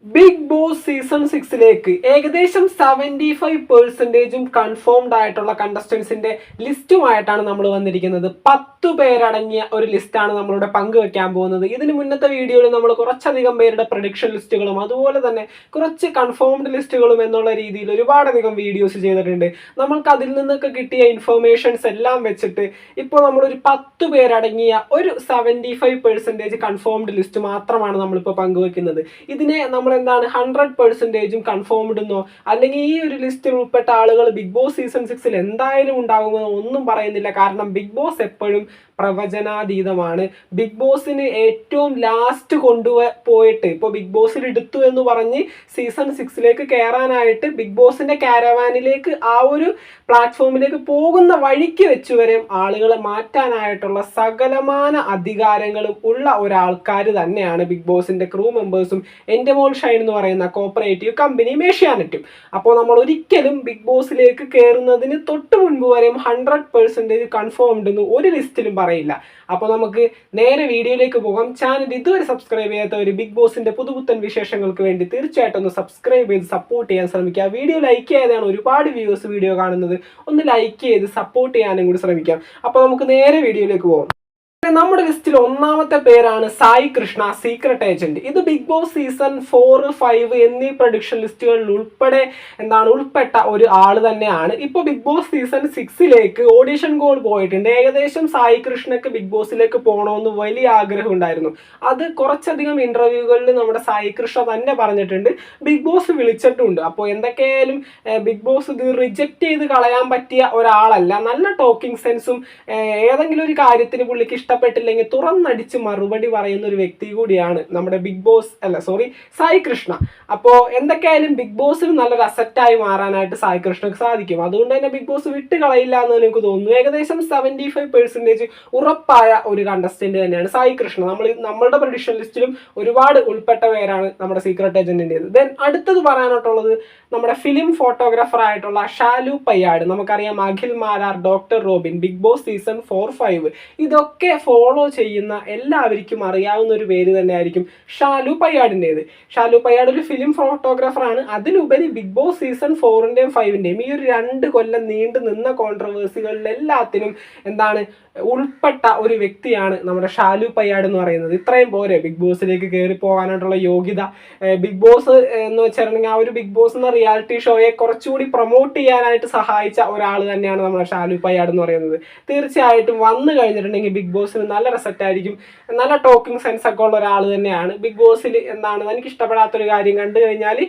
Big boss season 6 ഏകദേശം 75% confirmed ആയിട്ടുള്ള കണ്ടസ്റ്റൻസിന്റെ ലിസ്റ്റുമായിട്ടാണ് നമ്മൾ വന്നിരിക്കുന്നത്. 10 പേരടങ്ങിയ ഒരു ലിസ്റ്റാണ് നമ്മളിവിടെ പങ്കുവെക്കാൻ പോകുന്നത്. ഇതിന് മുന്നത്തെ വീഡിയോയിൽ നമ്മൾ കുറച്ചധികം പേരുടെ പ്രഡിക്ഷൻ ലിസ്റ്റുകളും അതുപോലെ തന്നെ കുറച്ച് കൺഫേംഡ് ലിസ്റ്റുകളും എന്നുള്ള രീതിയിൽ ഒരുപാടധികം വീഡിയോസ് ചെയ്തിട്ടുണ്ട്. നമ്മൾക്ക് അതിൽ നിന്നൊക്കെ കിട്ടിയ ഇൻഫർമേഷൻസ് എല്ലാം വെച്ചിട്ട് ഇപ്പോൾ നമ്മളൊരു 10 പേരടങ്ങിയ ഒരു 75% കൺഫേംഡ് ലിസ്റ്റ് മാത്രമാണ് നമ്മളിപ്പോൾ പങ്കുവെക്കുന്നത്. ഇതിനെ നമ്മൾ എന്താണ് 100% കൺഫേംഡ് എന്നോ അല്ലെങ്കിൽ ഈ ഒരു ലിസ്റ്റിൽ ഉൾപ്പെട്ട ആളുകൾ ബിഗ് ബോസ് സീസൺ 6 എന്തായാലും ഉണ്ടാകുമെന്നോ ഒന്നും പറയുന്നില്ല. കാരണം ബിഗ് ബോസ് എപ്പോഴും പ്രവചനാതീതമാണ്. ബിഗ് ബോസിന് ഏറ്റവും ലാസ്റ്റ് പോയിട്ട് ഇപ്പോൾ ബിഗ് ബോസിൽ എടുത്തു എന്ന് പറഞ്ഞ് സീസൺ 6 കയറാനായിട്ട് ബിഗ് ബോസിന്റെ കാരവാനിലേക്ക് ആ ഒരു പ്ലാറ്റ്ഫോമിലേക്ക് പോകുന്ന വഴിക്ക് വെച്ച് വരെ ആളുകളെ മാറ്റാനായിട്ടുള്ള സകലമാന അധികാരങ്ങളും ഉള്ള ഒരാൾക്കാർ തന്നെയാണ് ബിഗ് ബോസിന്റെ ക്രൂ മെമ്പേഴ്സും എൻ്റെ മോൾ ഷൈൻ എന്ന് പറയുന്ന കോപ്പറേറ്റീവ് കമ്പനിയും ഏഷ്യാനെറ്റും. അപ്പോൾ നമ്മൾ ഒരിക്കലും ബിഗ് ബോസിലേക്ക് കയറുന്നതിന് തൊട്ട് മുൻപ് വരെയും 100% കൺഫേംഡ് എന്ന് ഒരു ലിസ്റ്റിലും പറയില്ല. അപ്പോൾ നമുക്ക് നേരെ വീഡിയോയിലേക്ക് പോകാം. ചാനൽ ഇതുവരെ സബ്സ്ക്രൈബ് ചെയ്യാത്തവർ ബിഗ് ബോസിന്റെ പുതുപുത്തൻ വിശേഷങ്ങൾക്ക് വേണ്ടി തീർച്ചയായിട്ടും ഒന്ന് സബ്സ്ക്രൈബ് ചെയ്ത് സപ്പോർട്ട് ചെയ്യാൻ ശ്രമിക്കുക. വീഡിയോ ലൈക്ക് ചെയ്യാതെയാണ് ഒരുപാട് വ്യൂവേഴ്സ് വീഡിയോ കാണുന്നത്. ഒന്ന് ലൈക്ക് ചെയ്ത് സപ്പോർട്ട് ചെയ്യാനും കൂടി ശ്രമിക്കാം. അപ്പോൾ നമുക്ക് നേരെ വീഡിയോയിലേക്ക് പോകാം. നമ്മുടെ ലിസ്റ്റിൽ ഒന്നാമത്തെ പേരാണ് സായി കൃഷ്ണ, സീക്രട്ട് ഏജന്റ്. ഇത് ബിഗ് ബോസ് സീസൺ 4, 5 എന്നീ പ്രൊഡിക്ഷൻ ലിസ്റ്റുകളിൽ ഉൾപ്പെട്ട ഒരു ആള് തന്നെയാണ്. ഇപ്പോൾ Big boss season 6 audition call പോയിട്ടുണ്ട്. ഏകദേശം സായി കൃഷ്ണക്ക് ബിഗ് ബോസിലേക്ക് പോകണമെന്ന് വലിയ ആഗ്രഹം ഉണ്ടായിരുന്നു. അത് കുറച്ചധികം ഇന്റർവ്യൂകളിൽ നമ്മുടെ സായി കൃഷ്ണ തന്നെ പറഞ്ഞിട്ടുണ്ട്. ബിഗ് ബോസ് വിളിച്ചിട്ടുണ്ട്. അപ്പോൾ എന്തൊക്കെയായാലും ബിഗ് ബോസ് ഇത് റിജക്റ്റ് ചെയ്ത് കളയാൻ പറ്റിയ ഒരാളല്ല. നല്ല ടോക്കിംഗ് സെൻസും ഏതെങ്കിലും ഒരു കാര്യത്തിന് പുള്ളിക്ക് ഇഷ്ടപ്പെട്ടില്ലെങ്കിൽ തുറന്നടിച്ച് മറുപടി പറയുന്ന ഒരു വ്യക്തി കൂടിയാണ് നമ്മുടെ സായി കൃഷ്ണ. അപ്പോൾ എന്തൊക്കെയായാലും ബിഗ് ബോസിൽ നല്ലൊരു അസറ്റായി മാറാനായിട്ട് സായി കൃഷ്ണക്ക് സാധിക്കും. അതുകൊണ്ട് തന്നെ ബിഗ് ബോസ് വിട്ട് കളയില്ല എന്ന് എനിക്ക് തോന്നുന്നു. ഏകദേശം 75% ഉറപ്പായ ഒരു കണ്ടസ്റ്റന്റ് തന്നെയാണ് സായി കൃഷ്ണ. നമ്മളുടെ പ്രഡിക്ഷൻ ലിസ്റ്റിലും ഒരുപാട് ഉൾപ്പെട്ട പേരാണ് നമ്മുടെ സീക്രട്ട് ഏജന്റിൻ്റെത്. ദെൻ അടുത്തത് പറയാനായിട്ടുള്ളത് നമ്മുടെ ഫിലിം ഫോട്ടോഗ്രാഫർ ആയിട്ടുള്ള ഷാലു പയ്യാട്. നമുക്കറിയാം Akhil Marar, doctor Robin, Big boss season 4, 5 ഇതൊക്കെ ഫോളോ ചെയ്യുന്ന എല്ലാവർക്കും അറിയാവുന്ന ഒരു പേര് തന്നെയായിരിക്കും ഷാലു പയ്യാടിൻ്റെത്. ഷാലു പയ്യാട് ഒരു ഫിലിം ഫോട്ടോഗ്രാഫറാണ്. അതിലുപരി ബിഗ് ബോസ് സീസൺ 4ൻ്റെയും 5ൻ്റെയും ഈ ഒരു 2 കൊല്ലം നീണ്ടു നിന്ന കോൺട്രവേഴ്സികളിലെല്ലാത്തിനും ഉൾപ്പെട്ട ഒരു വ്യക്തിയാണ് നമ്മുടെ ഷാലു പയ്യാട് എന്ന് പറയുന്നത്. ഇത്രയും പോരെ ബിഗ് ബോസിലേക്ക് കയറി പോകാനായിട്ടുള്ള യോഗ്യത. ബിഗ് ബോസ് എന്ന് വെച്ചിട്ടുണ്ടെങ്കിൽ ആ ഒരു ബിഗ് ബോസ് എന്ന റിയാലിറ്റി ഷോയെ കുറച്ചുകൂടി പ്രൊമോട്ട് ചെയ്യാനായിട്ട് സഹായിച്ച ഒരാൾ തന്നെയാണ് നമ്മുടെ ഷാലു പയ്യാട് എന്ന് പറയുന്നത്. തീർച്ചയായിട്ടും വന്നു കഴിഞ്ഞിട്ടുണ്ടെങ്കിൽ ബിഗ് ബോസിന് നല്ല റിസൾട്ട് ആയിരിക്കും. നല്ല ടോക്കിംഗ് സെൻസ് ഒക്കെ ഉള്ള ഒരാൾ തന്നെയാണ്. ബിഗ് ബോസിൽ എനിക്ക് ഇഷ്ടപ്പെടാത്തൊരു കാര്യം കണ്ടു കഴിഞ്ഞാൽ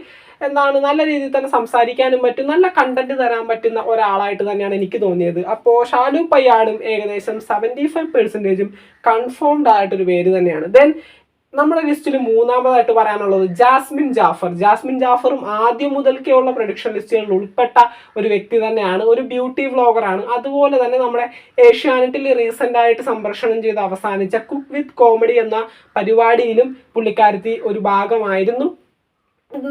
നല്ല രീതിയിൽ തന്നെ സംസാരിക്കാനും പറ്റും, നല്ല കണ്ടന്റ് തരാൻ പറ്റുന്ന ഒരാളായിട്ട് തന്നെയാണ് എനിക്ക് തോന്നിയത്. അപ്പോൾ ഷാലു പയ്യാടും ഏകദേശം 75% കൺഫേംഡ് ആയിട്ടൊരു പേര് തന്നെയാണ്. ദെൻ നമ്മുടെ ലിസ്റ്റിൽ മൂന്നാമതായിട്ട് പറയാനുള്ളത് ജാസ്മിൻ ജാഫർ. ജാസ്മിൻ ജാഫറും ആദ്യം മുതൽക്കേ ഉള്ള പ്രൊഡിക്ഷൻ ലിസ്റ്റുകളിൽ ഉൾപ്പെട്ട ഒരു വ്യക്തി തന്നെയാണ്. ഒരു ബ്യൂട്ടി വ്ളോഗറാണ്. അതുപോലെ തന്നെ നമ്മുടെ ഏഷ്യാനെറ്റിൽ റീസെന്റ് ആയിട്ട് സംപ്രേഷണം ചെയ്ത് അവസാനിച്ച കുക്ക് വിത്ത് കോമഡി എന്ന പരിപാടിയിലും പുള്ളിക്കാരത്തി ഒരു ഭാഗമായിരുന്നു.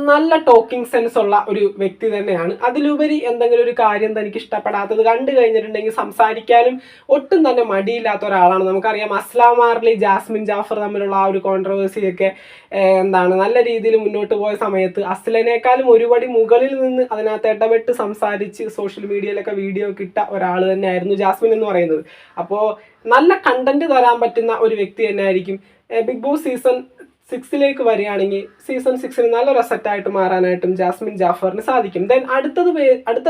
നല്ല ടോക്കിംഗ് സെൻസ് ഉള്ള ഒരു വ്യക്തി തന്നെയാണ്. അതിലുപരി എന്തെങ്കിലും ഒരു കാര്യം തനിക്ക് ഇഷ്ടപ്പെടാത്തത് കണ്ടു കഴിഞ്ഞിട്ടുണ്ടെങ്കിൽ സംസാരിക്കാനും ഒട്ടും തന്നെ മടിയില്ലാത്ത ഒരാളാണ്. നമുക്കറിയാം അസ്ലാം മാർലി, ജാസ്മിൻ ജാഫർ തമ്മിലുള്ള ആ ഒരു കോൺട്രവേഴ്സിയൊക്കെ നല്ല രീതിയിൽ മുന്നോട്ട് പോയ സമയത്ത് അസ്ലനേക്കാളും ഒരുപടി മുകളിൽ നിന്ന് അതിനകത്ത് ഇടപെട്ട് സംസാരിച്ച് സോഷ്യൽ മീഡിയയിലൊക്കെ വീഡിയോ കിട്ട ഒരാൾ തന്നെയായിരുന്നു ജാസ്മിൻ എന്ന് പറയുന്നത്. അപ്പോൾ നല്ല കണ്ടന്റ് തരാൻ പറ്റുന്ന ഒരു വ്യക്തി തന്നെയായിരിക്കും. ബിഗ് ബോസ് സീസൺ 6 വരികയാണെങ്കിൽ സീസൺ 6 നല്ലൊരു അസറ്റായിട്ട് മാറാനായിട്ടും ജാസ്മിൻ ജാഫറിന് സാധിക്കും. ദെൻ അടുത്ത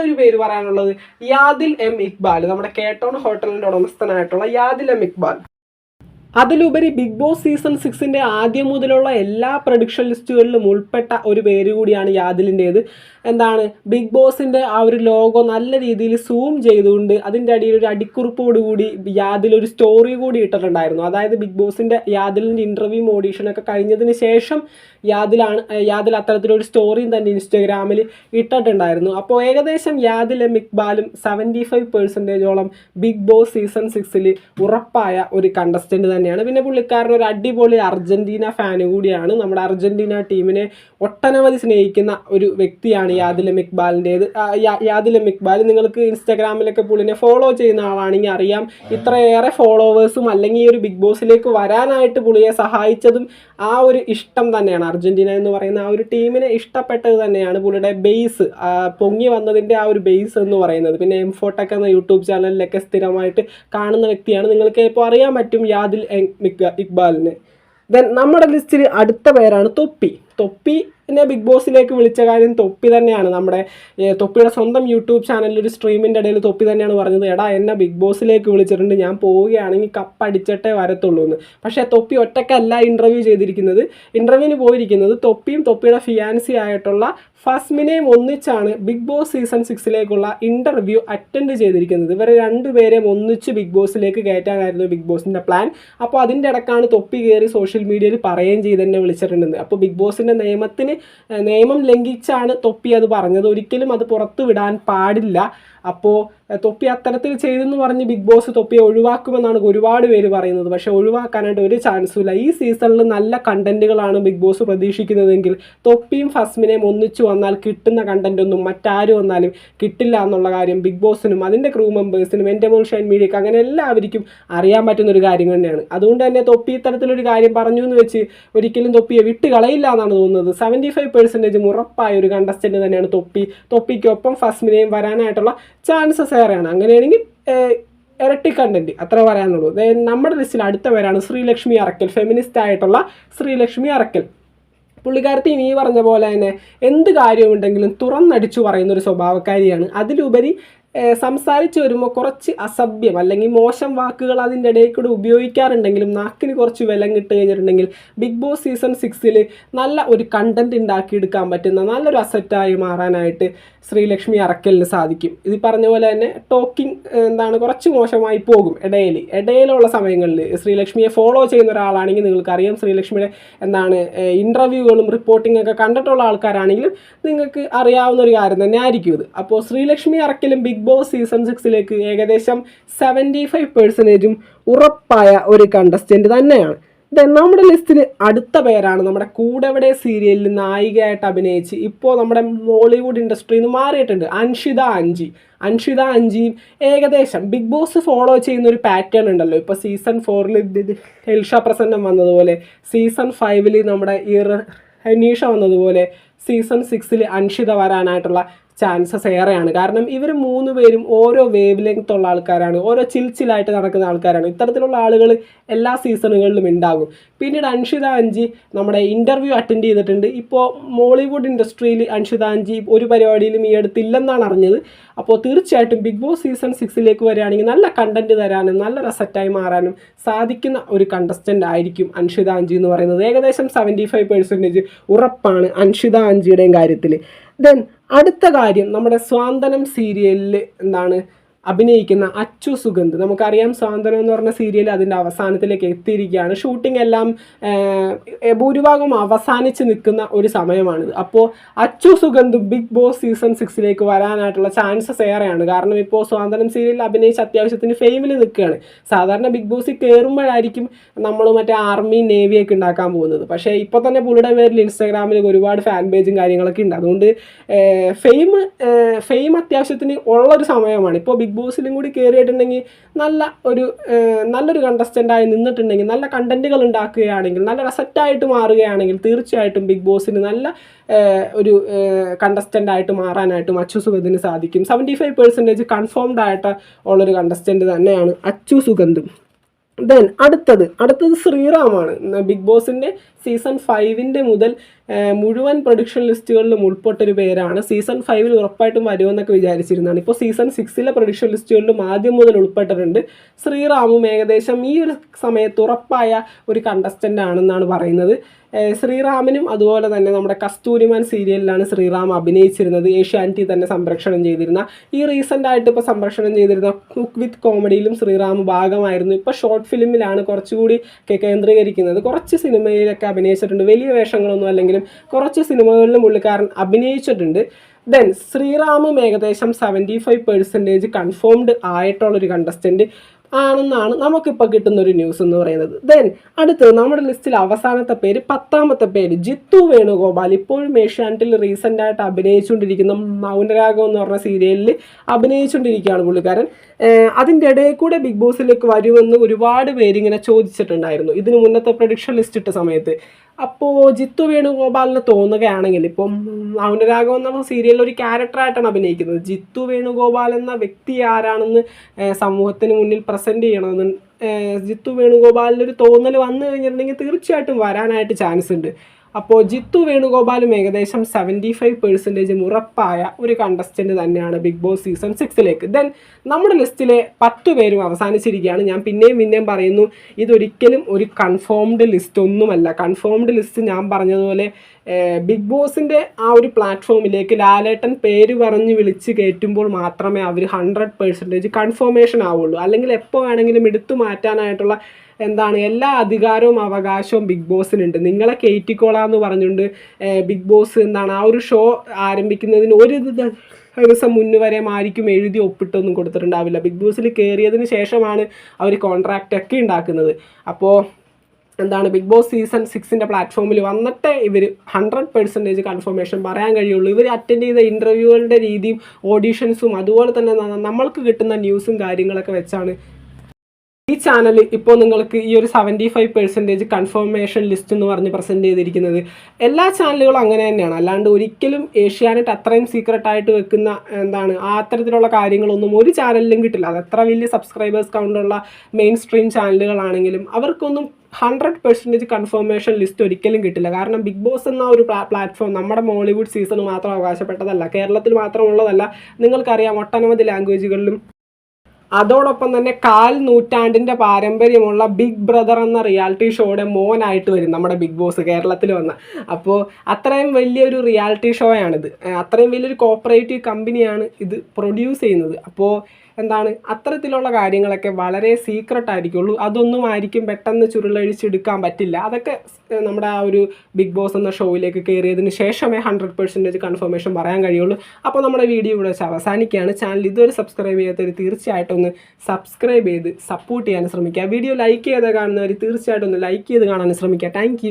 ഒരു പേര് പറയാനുള്ളത് യാദിൽ എം ഇക്ബാൽ. നമ്മുടെ കേട്ടോൺ ഹോട്ടലിൻ്റെ ഉടമസ്ഥനായിട്ടുള്ള യാദിൽ എം ഇക്ബാൽ. അതിലുപരി ബിഗ് ബോസ് സീസൺ 6 ആദ്യം മുതലുള്ള എല്ലാ പ്രൊഡിക്ഷൻ ലിസ്റ്റുകളിലും ഉൾപ്പെട്ട ഒരു പേര് കൂടിയാണ് യാദിലിൻ്റേത്. ബിഗ് ബോസിൻ്റെ ആ ഒരു ലോഗോ നല്ല രീതിയിൽ സൂം ചെയ്തുകൊണ്ട് അതിൻ്റെ അടിയിൽ ഒരു അടിക്കുറിപ്പോടുകൂടി യാദിൽ ഒരു സ്റ്റോറി കൂടി ഇട്ടിട്ടുണ്ടായിരുന്നു. അതായത് ബിഗ് ബോസിൻ്റെ യാദിലിൻ്റെ ഇൻ്റർവ്യൂ ഓഡീഷനൊക്കെ കഴിഞ്ഞതിന് ശേഷം യാദിൽ അത്തരത്തിലൊരു സ്റ്റോറിയും തന്നെ ഇൻസ്റ്റഗ്രാമിൽ ഇട്ടിട്ടുണ്ടായിരുന്നു. അപ്പോൾ ഏകദേശം യാദിൽ എം ഇക്ബാലും 75%ഓളം ബിഗ് ബോസ് സീസൺ 6 ഉറപ്പായ ഒരു കണ്ടസ്റ്റന്റ് തന്നെയാണ്. പിന്നെ പുള്ളിക്കാരൻ ഒരു അടിപൊളി അർജന്റീന ഫാന് കൂടിയാണ്. നമ്മുടെ അർജന്റീന ടീമിനെ ഒട്ടനവധി സ്നേഹിക്കുന്ന ഒരു വ്യക്തിയാണ് യാദിൽ എം ഇക്ബാലിൻ്റേത്. യാദിൽ എം ഇക്ബാൽ നിങ്ങൾക്ക് ഇൻസ്റ്റാഗ്രാമിലൊക്കെ പുള്ളിനെ ഫോളോ ചെയ്യുന്ന ആളാണെങ്കിൽ അറിയാം. ഇത്രയേറെ ഫോളോവേഴ്സും അല്ലെങ്കിൽ ഈ ഒരു ബിഗ് ബോസിലേക്ക് വരാനായിട്ട് പുള്ളിയെ സഹായിച്ചതും ആ ഒരു ഇഷ്ടം തന്നെയാണ്. അർജന്റീന എന്ന് പറയുന്ന ആ ഒരു ടീമിനെ ഇഷ്ടപ്പെട്ടത് തന്നെയാണ് പുള്ളിയുടെ ബേസ്, പൊങ്ങി വന്നതിൻ്റെ ആ ഒരു ബേസ് എന്ന് പറയുന്നത്. പിന്നെ എംഫോടെക് എന്ന യൂട്യൂബ് ചാനലിലൊക്കെ സ്ഥിരമായിട്ട് കാണുന്ന വ്യക്തിയാണ്. നിങ്ങൾക്ക് ഇപ്പോൾ അറിയാൻ പറ്റും യാദിൽ ഇക്ബാലിനെ. ദെൻ നമ്മുടെ ലിസ്റ്റിൽ അടുത്ത പേരാണ് തൊപ്പിനെ ബിഗ് ബോസിലേക്ക് വിളിച്ച കാര്യം തൊപ്പി തന്നെയാണ്. നമ്മുടെ തൊപ്പിയുടെ സ്വന്തം യൂട്യൂബ് ചാനലിൽ ഒരു സ്ട്രീമിൻ്റെ ഇടയിൽ തൊപ്പി തന്നെയാണ് പറഞ്ഞത്, എടാ എന്നെ ബിഗ് ബോസിലേക്ക് വിളിച്ചിട്ടുണ്ട്, ഞാൻ പോവുകയാണെങ്കിൽ കപ്പടിച്ചിട്ടേ വരത്തുള്ളൂ എന്ന്. പക്ഷേ തൊപ്പി ഒറ്റക്കല്ല ഇൻ്റർവ്യൂവിന് പോയിരിക്കുന്നത് തൊപ്പിയും തൊപ്പിയുടെ ഫിയാൻസി ആയിട്ടുള്ള ഫസ്മിനെയും ഒന്നിച്ചാണ് ബിഗ് ബോസ് സീസൺ 6ലേക്കുള്ള ഇൻ്റർവ്യൂ അറ്റൻഡ് ചെയ്തിരിക്കുന്നത്. ഇവരെ രണ്ടുപേരെയും ഒന്നിച്ച് ബിഗ് ബോസിലേക്ക് കയറ്റാനായിരുന്നു ബിഗ് ബോസിൻ്റെ പ്ലാൻ. അപ്പോൾ അതിൻ്റെ ഇടക്കാണ് തൊപ്പി കയറി സോഷ്യൽ മീഡിയയിൽ പറയുകയും ചെയ്ത് എന്നെ വിളിച്ചിട്ടുണ്ടെന്ന്. അപ്പോൾ ബിഗ് ബോസിൻ്റെ നിയമം ലംഘിച്ചാണ് തൊപ്പി അത് പറഞ്ഞത്. ഒരിക്കലും അത് പുറത്തു വിടാൻ പാടില്ല. അപ്പോൾ തൊപ്പി അത്തരത്തിൽ ചെയ്തെന്ന് പറഞ്ഞ് ബിഗ് ബോസ് തൊപ്പിയെ ഒഴിവാക്കുമെന്നാണ് ഒരുപാട് പേര് പറയുന്നത്. പക്ഷേ ഒഴിവാക്കാനായിട്ട് ഒരു ചാൻസും ഇല്ല. ഈ സീസണിൽ നല്ല കണ്ടന്റുകളാണ് ബിഗ് ബോസ് പ്രതീക്ഷിക്കുന്നതെങ്കിൽ തൊപ്പിയും ഫസ്മിനെയും ഒന്നിച്ചു വന്നാൽ കിട്ടുന്ന കണ്ടന്റൊന്നും മറ്റാരും വന്നാലും കിട്ടില്ല എന്നുള്ള കാര്യം ബിഗ് ബോസിനും അതിൻ്റെ ക്രൂ മെമ്പേഴ്സിനും എൻ്റെ ഷൈൻ മീഡിയക്ക് അങ്ങനെ എല്ലാവർക്കും അറിയാൻ പറ്റുന്ന ഒരു കാര്യം തന്നെയാണ്. അതുകൊണ്ട് തന്നെ തൊപ്പി ഇത്തരത്തിലൊരു കാര്യം പറഞ്ഞു എന്ന് വെച്ച് ഒരിക്കലും തൊപ്പിയെ വിട്ട് കളയില്ല എന്നാണ് തോന്നുന്നത്. 75% ഉറപ്പായ ഒരു കണ്ടസ്റ്റന്റ് തന്നെയാണ് തൊപ്പിക്കൊപ്പം ഫസ്മിനെയും വരാനായിട്ടുള്ള ചാൻസസ് ഏറെയാണ്. അങ്ങനെയാണെങ്കിൽ ഇരട്ടി കണ്ടന്റ് അത്ര പറയാനുള്ളൂ. നമ്മുടെ ലിസ്റ്റിൽ അടുത്ത പേരാണ് ശ്രീലക്ഷ്മി അറക്കൽ, ഫെമിനിസ്റ്റ് ആയിട്ടുള്ള ശ്രീലക്ഷ്മി അറക്കൽ. പുള്ളിക്കാരത്തി നീ പറഞ്ഞ പോലെ തന്നെ എന്ത് കാര്യമുണ്ടെങ്കിലും തുറന്നടിച്ചു പറയുന്ന ഒരു സ്വഭാവക്കാരിയാണ്. അതിലുപരി സംസാരിച്ച് വരുമ്പോൾ കുറച്ച് അസഭ്യം അല്ലെങ്കിൽ മോശം വാക്കുകൾ അതിൻ്റെ ഇടയിൽ കൂടെ ഉപയോഗിക്കാറുണ്ടെങ്കിലും നാക്കിന് കുറച്ച് വിലം കിട്ട് കഴിഞ്ഞിട്ടുണ്ടെങ്കിൽ ബിഗ് ബോസ് സീസൺ 6 നല്ല ഒരു കണ്ടന്റ് ഉണ്ടാക്കിയെടുക്കാൻ പറ്റുന്ന നല്ലൊരു അസറ്റായി മാറാനായിട്ട് ശ്രീലക്ഷ്മി അറക്കലിന് സാധിക്കും. ഇത് പറഞ്ഞ പോലെ തന്നെ ടോക്കിംഗ് കുറച്ച് മോശമായി പോകും ഇടയിലുള്ള സമയങ്ങളിൽ. ശ്രീലക്ഷ്മിയെ ഫോളോ ചെയ്യുന്ന ഒരാളാണെങ്കിൽ നിങ്ങൾക്കറിയാം, ശ്രീലക്ഷ്മിയുടെ ഇൻ്റർവ്യൂകളും റിപ്പോർട്ടിംഗ് ഒക്കെ കണ്ടിട്ടുള്ള ആൾക്കാരാണെങ്കിലും നിങ്ങൾക്ക് അറിയാവുന്ന ഒരു കാര്യം തന്നെ ആയിരിക്കും ഇത്. അപ്പോൾ ശ്രീലക്ഷ്മി അറക്കലും ബിഗ് ബോസ് സീസൺ 6 ഏകദേശം 75% ഉറപ്പായ ഒരു കണ്ടസ്റ്റന്റ് തന്നെയാണ്. നമ്മുടെ ലിസ്റ്റിൽ അടുത്ത പേരാണ് നമ്മുടെ കൂടെവിടെ സീരിയലിൽ നായികയായിട്ട് അഭിനയിച്ച് ഇപ്പോൾ നമ്മുടെ മോളിവുഡ് ഇൻഡസ്ട്രിയിൽ നിന്ന് മാറിയിട്ടുണ്ട്, അൻഷിത അഞ്ചിയും ഏകദേശം ബിഗ് ബോസ് ഫോളോ ചെയ്യുന്ന ഒരു പാറ്റേൺ ഉണ്ടല്ലോ. ഇപ്പോൾ സീസൺ 4 എൽഷ പ്രസന്നം വന്നതുപോലെ, സീസൺ 5 നമ്മുടെ ഹനീഷ വന്നതുപോലെ സീസൺ 6 അൻഷിത വരാനായിട്ടുള്ള ചാൻസസ് ഏറെയാണ്. കാരണം ഇവർ 3 പേരും ഓരോ വേവ് ലെങ്ത് ഉള്ള ആൾക്കാരാണ്, ഓരോ ചിൽച്ചിലായിട്ട് നടക്കുന്ന ആൾക്കാരാണ്. ഇത്തരത്തിലുള്ള ആളുകൾ എല്ലാ സീസണുകളിലും ഉണ്ടാകും. പിന്നീട് അൻഷിത അഞ്ചി നമ്മുടെ ഇൻ്റർവ്യൂ അറ്റൻഡ് ചെയ്തിട്ടുണ്ട്. ഇപ്പോൾ മോളിവുഡ് ഇൻഡസ്ട്രിയിൽ അൻഷിത അഞ്ചി ഒരു പരിപാടിയിലും ഈ അടുത്തില്ലെന്നാണ് അറിഞ്ഞത്. അപ്പോൾ തീർച്ചയായിട്ടും ബിഗ് ബോസ് സീസൺ 6 വരികയാണെങ്കിൽ നല്ല കണ്ടന്റ് തരാനും നല്ല റെസറ്റായി മാറാനും സാധിക്കുന്ന ഒരു കണ്ടസ്റ്റൻ്റ് ആയിരിക്കും അൻഷിത അഞ്ചി എന്ന് പറയുന്നത്. ഏകദേശം 75% ഉറപ്പാണ് അൻഷിത അഞ്ചിയുടെയും കാര്യത്തിൽ. അടുത്ത കാര്യം നമ്മുടെ സ്വാന്തനം സീരിയലിൽ അഭിനയിക്കുന്ന അച്ചു സുഗന്ധ്. നമുക്കറിയാം സ്വാന്തനം എന്ന് പറഞ്ഞ സീരിയൽ അതിൻ്റെ അവസാനത്തിലേക്ക് എത്തിയിരിക്കുകയാണ്. ഷൂട്ടിംഗ് എല്ലാം ഭൂരിഭാഗം അവസാനിച്ച് നിൽക്കുന്ന ഒരു സമയമാണിത്. അപ്പോൾ Achu Sugandh big boss season 6 വരാനായിട്ടുള്ള chances ഏറെയാണ്. കാരണം ഇപ്പോൾ സ്വാന്തനം സീരിയലിൽ അഭിനയിച്ച് അത്യാവശ്യത്തിന് ഫെയിമിൽ നിൽക്കുകയാണ്. സാധാരണ ബിഗ് ബോസിൽ കയറുമ്പോഴായിരിക്കും നമ്മൾ മറ്റേ ആർമി നേവിയൊക്കെ ഉണ്ടാക്കാൻ പോകുന്നത്. പക്ഷേ ഇപ്പോൾ തന്നെ പുള്ളിയുടെ പേരിൽ ഇൻസ്റ്റാഗ്രാമിൽ ഒരുപാട് ഫാൻ പേജും കാര്യങ്ങളൊക്കെ ഉണ്ട്. അതുകൊണ്ട് ഫെയിം അത്യാവശ്യത്തിന് ഉള്ളൊരു സമയമാണ്. ഇപ്പോൾ ബിഗ് ബോസിലും കൂടി കയറിയിട്ടുണ്ടെങ്കിൽ നല്ലൊരു കണ്ടസ്റ്റൻ്റായി നിന്നിട്ടുണ്ടെങ്കിൽ, നല്ല കണ്ടന്റുകൾ ഉണ്ടാക്കുകയാണെങ്കിൽ, നല്ല റെസറ്റായിട്ട് മാറുകയാണെങ്കിൽ തീർച്ചയായിട്ടും ബിഗ് ബോസിന് നല്ല ഒരു കണ്ടസ്റ്റൻ്റായിട്ട് മാറാനായിട്ടും അച്ചു സുഗന്ധിന് സാധിക്കും. 75% കൺഫേംഡ് ആയിട്ട് ഉള്ളൊരു കണ്ടസ്റ്റൻ്റ് തന്നെയാണ് അച്ചു സുഗന്ധും. അടുത്തത് ശ്രീറാമാണ്. ബിഗ് ബോസിൻ്റെ സീസൺ 5 മുതൽ മുഴുവൻ പ്രൊഡിക്ഷൻ ലിസ്റ്റുകളിലും ഉൾപ്പെട്ടൊരു പേരാണ്. സീസൺ 5 ഉറപ്പായിട്ടും വരുമെന്നൊക്കെ വിചാരിച്ചിരുന്നതാണ്. ഇപ്പോൾ സീസൺ 6 പ്രൊഡിക്ഷൻ ലിസ്റ്റുകളിലും ആദ്യം മുതൽ ഉൾപ്പെട്ടിട്ടുണ്ട്. ശ്രീറാമും ഏകദേശം ഈ ഒരു സമയത്ത് ഉറപ്പായ ഒരു കണ്ടസ്റ്റൻ്റ് ആണെന്നാണ് പറയുന്നത്. ശ്രീറാമിനും അതുപോലെ തന്നെ നമ്മുടെ കസ്തൂരിമാൻ സീരിയലിലാണ് ശ്രീറാം അഭിനയിച്ചിരുന്നത്. ഏഷ്യാനെറ്റിൽ തന്നെ സംപ്രേഷണം ചെയ്തിരുന്ന, ഈ റീസെൻ്റായിട്ട് ഇപ്പോൾ സംപ്രേഷണം ചെയ്തിരുന്ന കുക്ക് വിത്ത് കോമഡിയിലും ശ്രീറാം ഭാഗമായിരുന്നു. ഇപ്പോൾ ഷോർട്ട് ഫിലിമിലാണ് കുറച്ചുകൂടി കേന്ദ്രീകരിക്കുന്നത്. കുറച്ച് സിനിമയിലൊക്കെ അഭിനയിച്ചിട്ടുണ്ട്, വലിയ വേഷങ്ങളൊന്നും അല്ലെങ്കിലും കുറച്ച് സിനിമകളിലും പുള്ളിക്കാരൻ അഭിനയിച്ചിട്ടുണ്ട്. ശ്രീറാമും ഏകദേശം 75% കൺഫേംഡ് ആയിട്ടുള്ളൊരു കണ്ടസ്റ്റൻറ്റ് ആണെന്നാണ് നമുക്കിപ്പോൾ കിട്ടുന്നൊരു ന്യൂസ് എന്ന് പറയുന്നത്. അടുത്തത് നമ്മുടെ ലിസ്റ്റിൽ അവസാനത്തെ പേര്, 10ാമത്തെ പേര് ജിത്തു വേണുഗോപാൽ. ഇപ്പോഴും ഏഷ്യാനെറ്റിൽ റീസെൻ്റായിട്ട് അഭിനയിച്ചുകൊണ്ടിരിക്കുന്ന മൗനരാഗം എന്ന് പറഞ്ഞ സീരിയലിൽ അഭിനയിച്ചുകൊണ്ടിരിക്കുകയാണ് പുള്ളിക്കാരൻ. അതിൻ്റെ ഇടയിൽ കൂടെ ബിഗ് ബോസിലേക്ക് വരുമെന്ന് ഒരുപാട് പേരിങ്ങനെ ചോദിച്ചിട്ടുണ്ടായിരുന്നു ഇതിന് മുന്നത്തെ പ്രൊഡിക്ഷൻ ലിസ്റ്റ് ഇട്ട സമയത്ത്. അപ്പോൾ ജിത്തു വേണുഗോപാലിന് തോന്നുകയാണെങ്കിൽ ഇപ്പം മൗനരാഗം എന്ന സീരിയലിൽ ഒരു ക്യാരക്ടറായിട്ടാണ് അഭിനയിക്കുന്നത്. ജിത്തു വേണുഗോപാൽ എന്ന വ്യക്തി ആരാണെന്ന് സമൂഹത്തിന് മുന്നിൽ പ്രസൻറ്റ് ചെയ്യണമെന്ന് ജിത്തു വേണുഗോപാലിനൊരു തോന്നൽ വന്നു കഴിഞ്ഞിട്ടുണ്ടെങ്കിൽ തീർച്ചയായിട്ടും വരാനായിട്ട് ചാൻസ് ഉണ്ട്. അപ്പോൾ ജിത്തു വേണുഗോപാലും ഏകദേശം 75% ഉറപ്പായ ഒരു കണ്ടസ്റ്റൻറ്റ് തന്നെയാണ് ബിഗ് ബോസ് സീസൺ 6ലേക്ക്. ദെൻ നമ്മുടെ ലിസ്റ്റിലെ 10 പേരും അവസാനിച്ചിരിക്കുകയാണ്. ഞാൻ പിന്നെയും പറയുന്നു, ഇതൊരിക്കലും ഒരു കൺഫേംഡ് ലിസ്റ്റ് ഒന്നുമല്ല. കൺഫേംഡ് ലിസ്റ്റ് ഞാൻ പറഞ്ഞതുപോലെ ബിഗ് ബോസിൻ്റെ ആ ഒരു പ്ലാറ്റ്ഫോമിലേക്ക് ലാലേട്ടൻ പേര് പറഞ്ഞ് വിളിച്ച് കയറ്റുമ്പോൾ മാത്രമേ അവർ 100% കൺഫർമേഷൻ ആവുള്ളൂ. അല്ലെങ്കിൽ എപ്പോൾ വേണമെങ്കിലും എടുത്തു മാറ്റാനായിട്ടുള്ള എല്ലാ അധികാരവും അവകാശവും ബിഗ് ബോസിനുണ്ട്. നിങ്ങളെ കയറ്റിക്കോളാന്ന് പറഞ്ഞുകൊണ്ട് ബിഗ് ബോസ് ആ ഒരു ഷോ ആരംഭിക്കുന്നതിന് ഒരു ദിവസം മുന്നേ വരെ ആർക്കും എഴുതി ഒപ്പിട്ടൊന്നും കൊടുത്തിട്ടുണ്ടാവില്ല. ബിഗ് ബോസിൽ കയറിയതിന് ശേഷമാണ് അവർ കോൺട്രാക്റ്റ് ഉണ്ടാക്കുന്നത്. അപ്പോൾ ബിഗ് ബോസ് സീസൺ 6ൻ്റെ പ്ലാറ്റ്ഫോമിൽ വന്നിട്ടേ ഇവർ 100% കൺഫർമേഷൻ പറയാൻ കഴിയുള്ളൂ. ഇവർ അറ്റൻഡ് ചെയ്ത ഇൻ്റർവ്യൂകളുടെ രീതിയും ഓഡീഷൻസും അതുപോലെ തന്നെ നമ്മൾക്ക് കിട്ടുന്ന ന്യൂസും കാര്യങ്ങളൊക്കെ വെച്ചാണ് ഈ ചാനൽ ഇപ്പോൾ നിങ്ങൾക്ക് ഈ ഒരു 75% കൺഫർമേഷൻ ലിസ്റ്റ് എന്ന് പറഞ്ഞ് പ്രസൻറ്റ് ചെയ്തിരിക്കുന്നത്. എല്ലാ ചാനലുകളും അങ്ങനെ തന്നെയാണ്. അല്ലാണ്ട് ഒരിക്കലും ഏഷ്യാനെറ്റ് അത്രയും സീക്രട്ടായിട്ട് വെക്കുന്ന അത്തരത്തിലുള്ള കാര്യങ്ങളൊന്നും ഒരു ചാനലിലും കിട്ടില്ല. അത് എത്ര വലിയ സബ്സ്ക്രൈബേഴ്സ് കൗണ്ടുള്ള മെയിൻ സ്ട്രീം ചാനലുകളാണെങ്കിലും അവർക്കൊന്നും 100% കൺഫർമേഷൻ ലിസ്റ്റ് ഒരിക്കലും കിട്ടില്ല. കാരണം ബിഗ് ബോസ് എന്ന ഒരു പ്ലാറ്റ്ഫോം നമ്മുടെ മോളിവുഡ് സീസൺ മാത്രം അവകാശപ്പെട്ടതല്ല, കേരളത്തിൽ മാത്രമുള്ളതല്ല. നിങ്ങൾക്കറിയാം, ഒട്ടനവധി ലാംഗ്വേജുകളിലും അതോടൊപ്പം തന്നെ 1/4 നൂറ്റാണ്ടിൻ്റെ പാരമ്പര്യമുള്ള ബിഗ് ബ്രദർ എന്ന റിയാലിറ്റി ഷോയുടെ മോനായിട്ട് വരും നമ്മുടെ ബിഗ് ബോസ് കേരളത്തിൽ വന്ന. അപ്പോൾ അത്രയും വലിയൊരു റിയാലിറ്റി ഷോയാണിത്. അത്രയും വലിയൊരു കോപ്പറേറ്റീവ് കമ്പനിയാണ് ഇത് പ്രൊഡ്യൂസ് ചെയ്യുന്നത്. അപ്പോൾ അത്തരത്തിലുള്ള കാര്യങ്ങളൊക്കെ വളരെ സീക്രട്ടായിരിക്കുള്ളൂ. അതൊന്നും ആയിരിക്കും പെട്ടെന്ന് ചുരുളഴിച്ചെടുക്കാൻ പറ്റില്ല. അതൊക്കെ നമ്മുടെ ആ ഒരു ബിഗ് ബോസ് എന്ന ഷോയിലേക്ക് കയറിയതിന് ശേഷമേ 100% കൺഫർമേഷൻ പറയാൻ കഴിയുള്ളൂ. അപ്പോൾ നമ്മുടെ വീഡിയോ ഇവിടെ വെച്ച് അവസാനിക്കുകയാണ്. ചാനൽ ഇതുവരെ സബ്സ്ക്രൈബ് ചെയ്യാത്തവർ തീർച്ചയായിട്ടും ഒന്ന് സബ്സ്ക്രൈബ് ചെയ്ത് സപ്പോർട്ട് ചെയ്യാൻ ശ്രമിക്കുക. വീഡിയോ ലൈക്ക് ചെയ്ത് കാണുന്നവർ തീർച്ചയായിട്ടും ഒന്ന് ലൈക്ക് ചെയ്ത് കാണാൻ ശ്രമിക്കുക. താങ്ക്